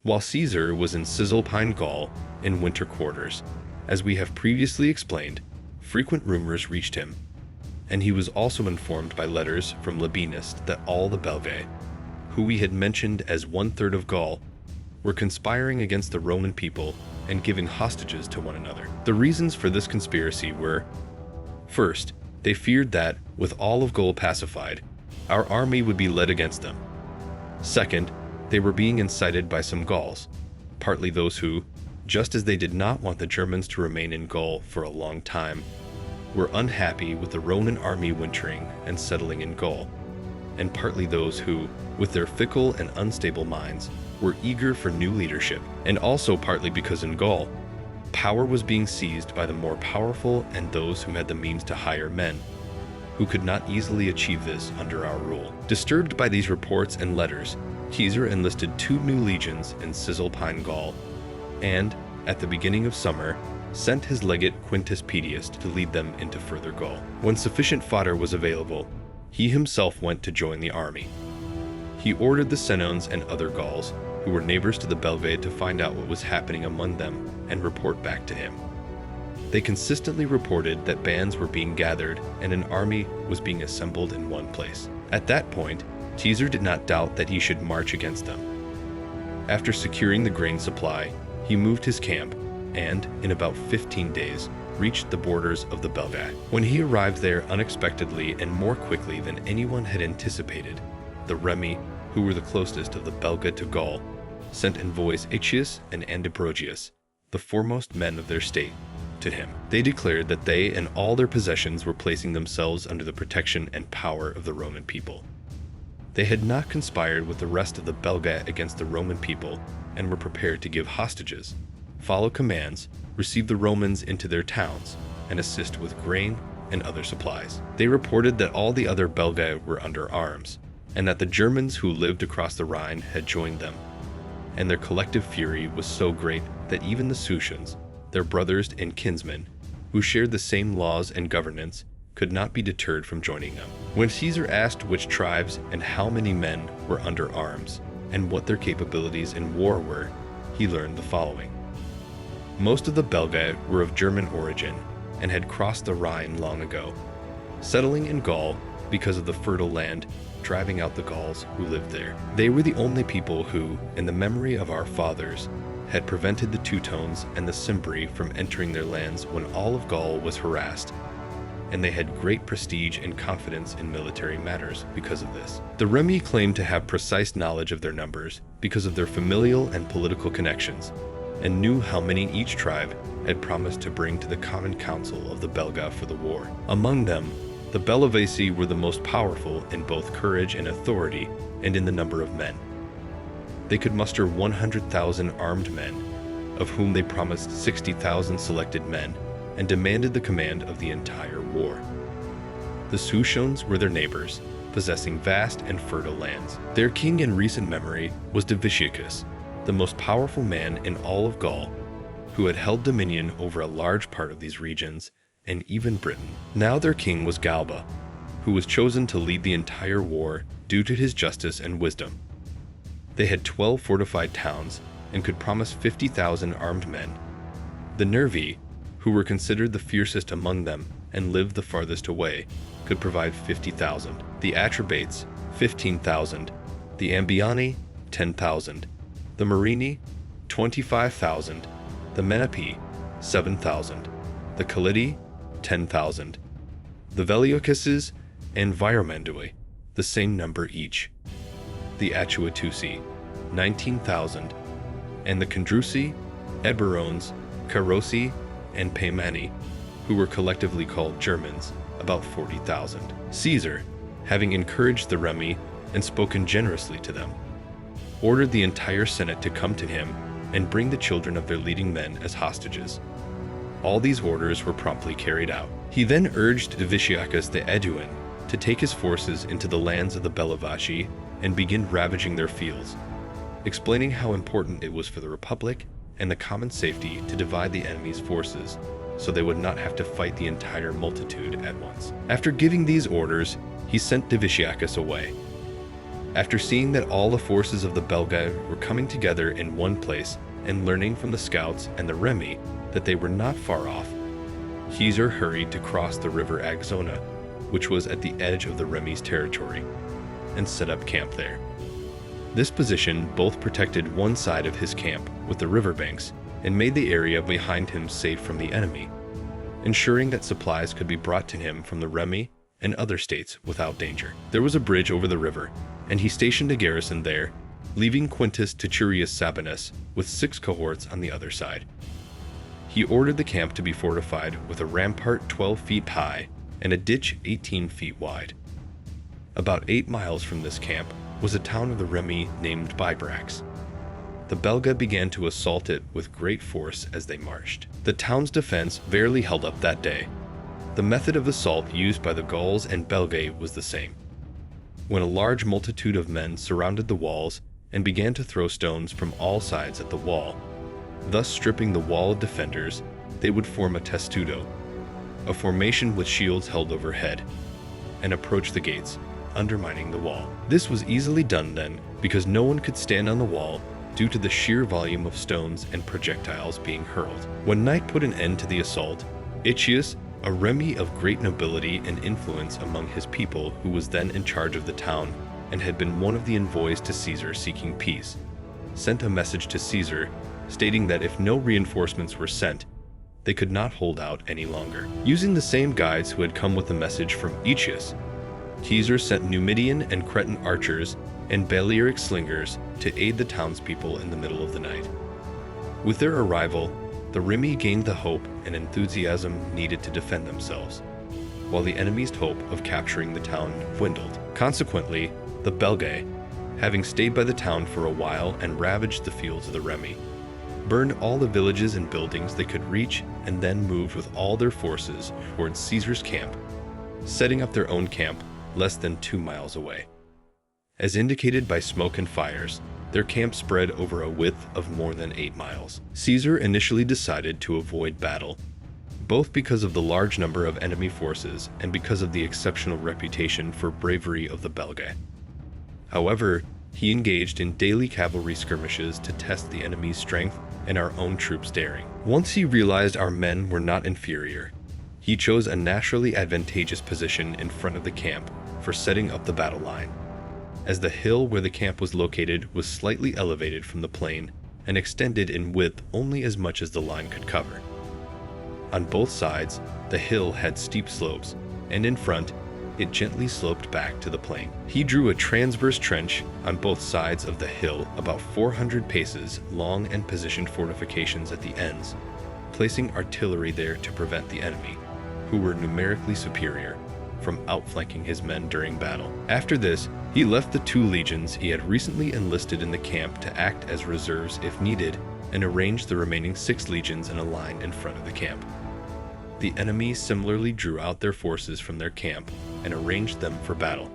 while Caesar was in Cisalpine Gaul in winter quarters. As we have previously explained, frequent rumors reached him, and he was also informed by letters from Labienus that all the Belgae, who we had mentioned as 1/3 of Gaul, were conspiring against the Roman people and giving hostages to one another. The reasons for this conspiracy were: first, they feared that, with all of Gaul pacified, our army would be led against them. Second, they were being incited by some Gauls, partly those who, just as they did not want the Germans to remain in Gaul for a long time, were unhappy with the Roman army wintering and settling in Gaul, and partly those who, with their fickle and unstable minds, were eager for new leadership, and also partly because in Gaul, power was being seized by the more powerful and those who had the means to hire men, who could not easily achieve this under our rule. Disturbed by these reports and letters, Caesar enlisted 2 new legions in Cisalpine Gaul, and, at the beginning of summer, sent his legate Quintus Pedius to lead them into further Gaul. When sufficient fodder was available, he himself went to join the army. He ordered the Senones and other Gauls, who were neighbors to the Belgae, to find out what was happening among them and report back to him. They consistently reported that bands were being gathered and an army was being assembled in one place. At that point, Caesar did not doubt that he should march against them. After securing the grain supply, he moved his camp and, in about 15 days, reached the borders of the Belgae. When he arrived there unexpectedly and more quickly than anyone had anticipated, the Remi, who were the closest of the Belgae to Gaul, sent envoys Aetius and Andibrogius, the foremost men of their state, to him. They declared that they and all their possessions were placing themselves under the protection and power of the Roman people. They had not conspired with the rest of the Belgae against the Roman people and were prepared to give hostages, follow commands, receive the Romans into their towns, and assist with grain and other supplies. They reported that all the other Belgae were under arms, and that the Germans who lived across the Rhine had joined them, and their collective fury was so great that even the Susians, their brothers and kinsmen, who shared the same laws and governance, could not be deterred from joining them. When Caesar asked which tribes and how many men were under arms, and what their capabilities in war were, he learned the following. Most of the Belgae were of German origin and had crossed the Rhine long ago, settling in Gaul because of the fertile land, driving out the Gauls who lived there. They were the only people who, in the memory of our fathers, had prevented the Teutones and the Cimbri from entering their lands when all of Gaul was harassed, and they had great prestige and confidence in military matters because of this. The Remi claimed to have precise knowledge of their numbers because of their familial and political connections, and knew how many each tribe had promised to bring to the common council of the Belgae for the war. Among them, the Bellovaci were the most powerful in both courage and authority and in the number of men. They could muster 100,000 armed men, of whom they promised 60,000 selected men, and demanded the command of the entire war. The Susians were their neighbors, possessing vast and fertile lands. Their king in recent memory was Diviciacus, the most powerful man in all of Gaul, who had held dominion over a large part of these regions, and even Britain. Now their king was Galba, who was chosen to lead the entire war due to his justice and wisdom. They had 12 fortified towns and could promise 50,000 armed men. The Nervi, who were considered the fiercest among them and lived the farthest away, could provide 50,000. The Atrebates, 15,000. The Ambiani, 10,000. The Morini, 25,000. The Menapii, 7,000. The Calidi, 10,000. The Veliocuses and Viromandui, the same number each. The Atuatusi, 19,000. And the Condrusi, Eburones, Carosi, and Paimani, who were collectively called Germans, about 40,000. Caesar, having encouraged the Remi and spoken generously to them, ordered the entire Senate to come to him and bring the children of their leading men as hostages. All these orders were promptly carried out. He then urged Diviciacus the Aeduan to take his forces into the lands of the Bellovaci and begin ravaging their fields, explaining how important it was for the Republic and the common safety to divide the enemy's forces, so they would not have to fight the entire multitude at once. After giving these orders, he sent Diviciacus away. After seeing that all the forces of the Belgae were coming together in one place and learning from the scouts and the Remi that they were not far off, Caesar hurried to cross the river Axona, which was at the edge of the Remi's territory, and set up camp there. This position both protected one side of his camp with the riverbanks and made the area behind him safe from the enemy, ensuring that supplies could be brought to him from the Remi and other states without danger. There was a bridge over the river, and he stationed a garrison there, leaving Quintus Titurius Sabinus with 6 cohorts on the other side. He ordered the camp to be fortified with a rampart 12 feet high and a ditch 18 feet wide. About 8 miles from this camp was a town of the Remi named Bibrax. The Belgae began to assault it with great force as they marched. The town's defense barely held up that day. The method of assault used by the Gauls and Belgae was the same. When a large multitude of men surrounded the walls and began to throw stones from all sides at the wall, thus stripping the wall of defenders, they would form a testudo, a formation with shields held overhead, and approach the gates, undermining the wall. This was easily done then because no one could stand on the wall due to the sheer volume of stones and projectiles being hurled. When night put an end to the assault, Iccius, a Remi of great nobility and influence among his people who was then in charge of the town and had been one of the envoys to Caesar seeking peace, sent a message to Caesar stating that if no reinforcements were sent, they could not hold out any longer. Using the same guides who had come with the message from Iccius, Caesar sent Numidian and Cretan archers and Balearic slingers to aid the townspeople in the middle of the night. With their arrival, the Remi gained the hope and enthusiasm needed to defend themselves, while the enemy's hope of capturing the town dwindled. Consequently, the Belgae, having stayed by the town for a while and ravaged the fields of the Remi, burned all the villages and buildings they could reach and then moved with all their forces towards Caesar's camp, setting up their own camp less than 2 miles away. As indicated by smoke and fires, their camp spread over a width of more than 8 miles. Caesar initially decided to avoid battle, both because of the large number of enemy forces and because of the exceptional reputation for bravery of the Belgae. However, he engaged in daily cavalry skirmishes to test the enemy's strength and our own troops' daring. Once he realized our men were not inferior, he chose a naturally advantageous position in front of the camp for setting up the battle line, as the hill where the camp was located was slightly elevated from the plain and extended in width only as much as the line could cover. On both sides, the hill had steep slopes, and in front, it gently sloped back to the plain. He drew a transverse trench on both sides of the hill about 400 paces long and positioned fortifications at the ends, placing artillery there to prevent the enemy, who were numerically superior, from outflanking his men during battle. After this, he left the 2 legions he had recently enlisted in the camp to act as reserves if needed, and arranged the remaining 6 legions in a line in front of the camp. The enemy similarly drew out their forces from their camp and arranged them for battle.